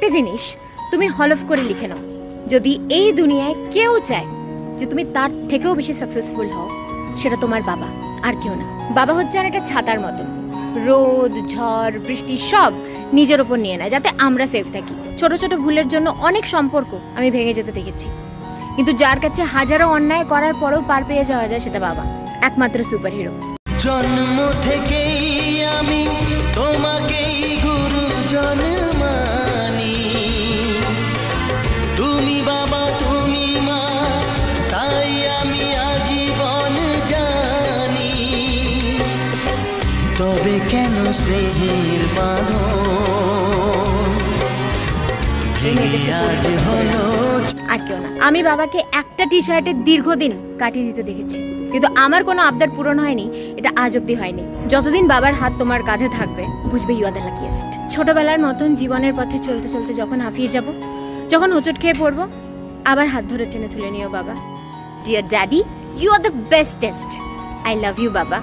একটা জিনিস তুমি হলফ করে লিখে নাও, যদি এই দুনিয়ায় কেউ চায় যে তুমি তার থেকেও বেশি সাকসেসফুল হও, সেটা তোমার বাবা, আর কেউ না। বাবা হচ্ছে আর একটা ছাতার মতন, রোদ ঝড় বৃষ্টি সব নিজের ওপর নিয়ে নেয় যাতে আমরা সেফ থাকি। ছোট ছোট ভুলের জন্য অনেক সম্পর্ক আমি ভেঙে যেতে দেখেছি, কিন্তু যার কাছে হাজারো অন্যায় করার পরেও পার পেয়ে যাওয়া যায় সেটা বাবা, একমাত্র সুপারহিরো। জন্ম থেকেই আমি তোমাকেই গুরুজন মানি, তুমি বাবা তুমি মা, তাই আমি আজীবন জানি। তবে কেন স্নেহের বাঁধন ভেঙে আজ হলো? আর কেউ না। আমি বাবাকে একটা টি শার্টে দীর্ঘদিন কাটিয়ে দিতে দেখেছি, কিন্তু আমার কোনো আবদার পূরণ হয়নি, এটা আজ অব্দি হয়নি। যতদিন বাবার হাত তোমার কাঁধে থাকবে বুঝবে ইউ আর দ্য লাকিয়েস্ট। ছোটবেলার মতন জীবনের পথে চলতে চলতে যখন হাঁপিয়ে যাব, যখন হোঁচট খেয়ে পড়বো, আবার হাত ধরে টেনে তুলে নিও বাবা। Dear daddy, you are the bestest. I love you বাবা।